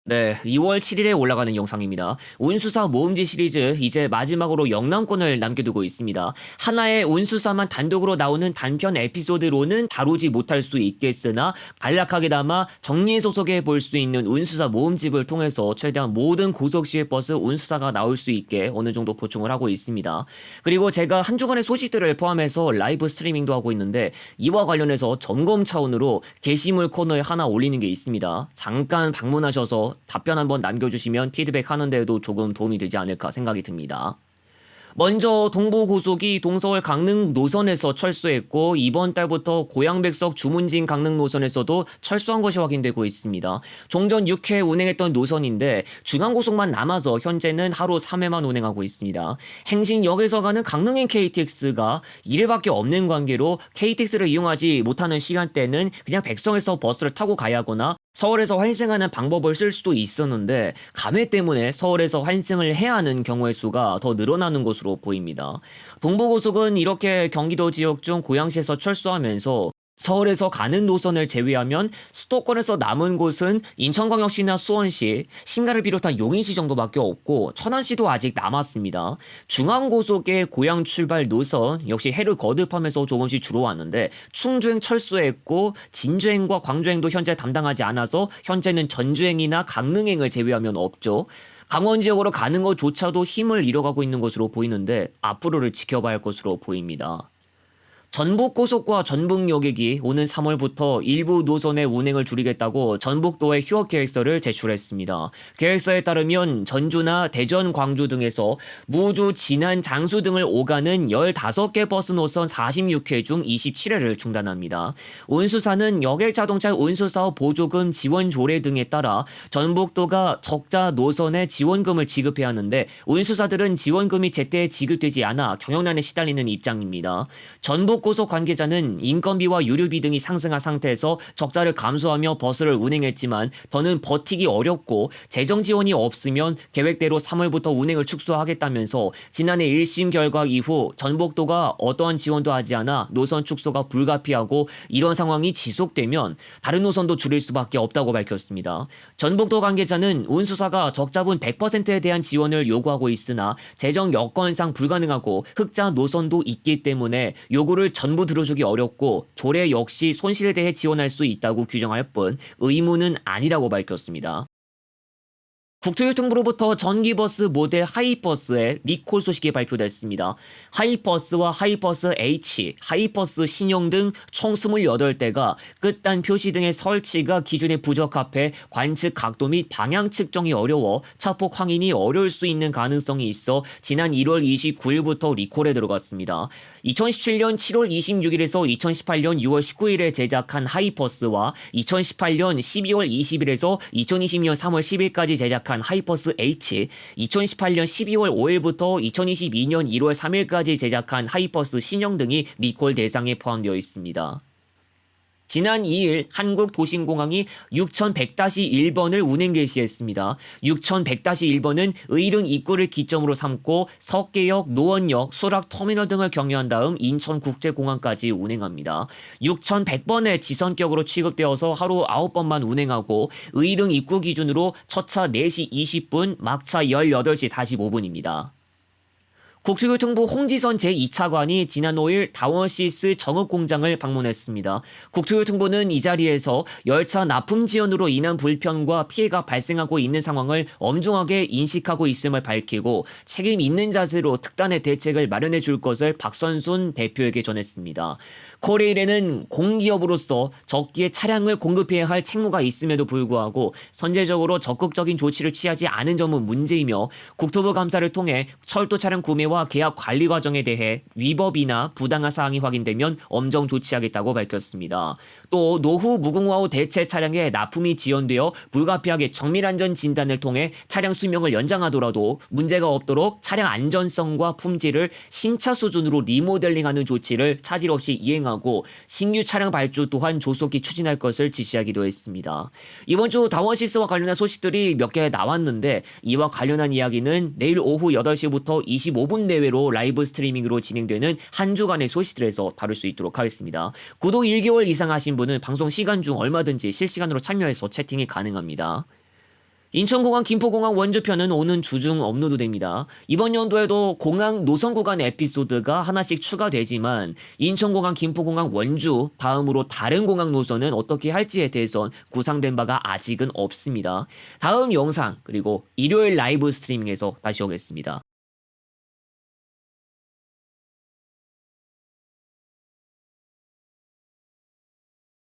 네, 2월 7일에 올라가는 영상입니다. 운수사 모음지 시리즈 이제 마지막으로 영남권을 남겨두고 있습니다. 하나의 운수사만 단독으로 나오는 단편 에피소드로는 다루지 못할 수 있겠으나 간략하게나마 정리소속해 볼 수 있는 운수사 모음집을 통해서 최대한 모든 고속시외 버스 운수사가 나올 수 있게 어느 정도 보충을 하고 있습니다. 그리고 제가 한 주간의 소식들을 포함해서 라이브 스트리밍도 하고 있는데 이와 관련해서 점검 차원으로 게시물 코너에 하나 올리는 게 있습니다. 잠깐 방문하셔서 답변 한번 남겨주시면 피드백 하는 데에도 조금 도움이 되지 않을까 생각이 듭니다. 먼저 동부고속이 동서울 강릉 노선에서 철수했고 이번 달부터 고양백석 주문진 강릉 노선에서도 철수한 것이 확인되고 있습니다. 종전 6회 운행했던 노선인데 중앙고속만 남아서 현재는 하루 3회만 운행하고 있습니다. 행신역에서 가는 강릉행 KTX가 1회밖에 없는 관계로 KTX를 이용하지 못하는 시간대는 그냥 백성에서 버스를 타고 가야 하거나 서울에서 환승하는 방법을 쓸 수도 있었는데 감회 때문에 서울에서 환승을 해야 하는 경우의 수가 더 늘어나는 것으로 보입니다. 동부고속은 이렇게 경기도 지역 중 고양시에서 철수하면서 서울에서 가는 노선을 제외하면 수도권에서 남은 곳은 인천광역시나 수원시, 신갈을 비롯한 용인시 정도밖에 없고 천안시도 아직 남았습니다. 중앙고속의 고양 출발 노선 역시 해를 거듭하면서 조금씩 줄어왔는데 충주행 철수했고 진주행과 광주행도 현재 담당하지 않아서 현재는 전주행이나 강릉행을 제외하면 없죠. 강원 지역으로 가는 것조차도 힘을 잃어가고 있는 것으로 보이는데 앞으로를 지켜봐야 할 것으로 보입니다. 전북고속과 전북여객이 오는 3월부터 일부 노선의 운행을 줄이겠다고 전북도에 휴업 계획서를 제출했습니다. 계획서에 따르면 전주나 대전, 광주 등에서 무주, 진안, 장수 등을 오가는 15개 버스 노선 46회 중 27회를 중단합니다. 운수사는 여객자동차 운수사업 보조금 지원 조례 등에 따라 전북도가 적자 노선에 지원금을 지급해야 하는데 운수사들은 지원금이 제때 지급되지 않아 경영난에 시달리는 입장입니다. 전북 고속 관계자는 인건비와 유류비 등이 상승한 상태에서 적자를 감수하며 버스를 운행했지만 더는 버티기 어렵고 재정 지원이 없으면 계획대로 3월부터 운행을 축소하겠다면서 지난해 1심 결과 이후 전북도가 어떠한 지원도 하지 않아 노선 축소가 불가피하고 이런 상황이 지속되면 다른 노선도 줄일 수밖에 없다고 밝혔습니다. 전북도 관계자는 운수사가 적자분 100%에 대한 지원을 요구하고 있으나 재정 여건상 불가능하고 흑자 노선도 있기 때문에 요구를 전부 들어주기 어렵고 조례 역시 손실에 대해 지원할 수 있다고 규정할 뿐 의무는 아니라고 밝혔습니다. 국토교통부로부터 전기버스 모델 하이버스의 리콜 소식이 발표됐습니다. 하이버스와 하이버스 H, 하이버스 신형 등 총 28대가 끝단 표시 등의 설치가 기준에 부적합해 관측 각도 및 방향 측정이 어려워 차폭 확인이 어려울 수 있는 가능성이 있어 지난 1월 29일부터 리콜에 들어갔습니다. 2017년 7월 26일에서 2018년 6월 19일에 제작한 하이버스와 2018년 12월 20일에서 2020년 3월 10일까지 제작한 하이버스 H, 2018년 12월 5일부터 2022년 1월 3일까지 제작한 하이버스 신형 등이 리콜 대상에 포함되어 있습니다. 지난 2일 한국도심공항이 6100-1번을 운행 개시했습니다. 6100-1번은 의릉 입구를 기점으로 삼고 석계역, 노원역, 수락터미널 등을 경유한 다음 인천국제공항까지 운행합니다. 6100번의 지선격으로 취급되어서 하루 9번만 운행하고 의릉 입구 기준으로 첫차 4시 20분, 막차 18시 45분입니다. 국토교통부 홍지선 제2차관이 지난 5일 다원시스 정읍공장을 방문했습니다. 국토교통부는 이 자리에서 열차 납품 지연으로 인한 불편과 피해가 발생하고 있는 상황을 엄중하게 인식하고 있음을 밝히고 책임 있는 자세로 특단의 대책을 마련해 줄 것을 박선순 대표에게 전했습니다. 코레일에는 공기업으로서 적기에 차량을 공급해야 할 책무가 있음에도 불구하고 선제적으로 적극적인 조치를 취하지 않은 점은 문제이며 국토부 감사를 통해 철도 차량 구매와 계약 관리 과정에 대해 위법이나 부당한 사항이 확인되면 엄정 조치하겠다고 밝혔습니다. 또 노후 무궁화 후 대체 차량에 납품이 지연되어 불가피하게 정밀안전 진단을 통해 차량 수명을 연장하더라도 문제가 없도록 차량 안전성과 품질을 신차 수준으로 리모델링하는 조치를 차질 없이 이행하고 신규 차량 발주 또한 조속히 추진할 것을 지시하기도 했습니다. 이번 주 다원시스와 관련한 소식들이 몇 개 나왔는데 이와 관련한 이야기는 내일 오후 8시부터 25분 내외로 라이브 스트리밍으로 진행되는 한 주간의 소식들에서 다룰 수 있도록 하겠습니다. 구독 1개월 이상 하신 분은 방송 시간 중 얼마든지 실시간으로 참여해서 채팅이 가능합니다. 인천공항, 김포공항 원주편은 오는 주 중 업로드됩니다. 이번 연도에도 공항 노선 구간 에피소드가 하나씩 추가되지만 인천공항, 김포공항 원주 다음으로 다른 공항 노선은 어떻게 할지에 대해선 구상된 바가 아직은 없습니다. 다음 영상 그리고 일요일 라이브 스트리밍에서 다시 오겠습니다.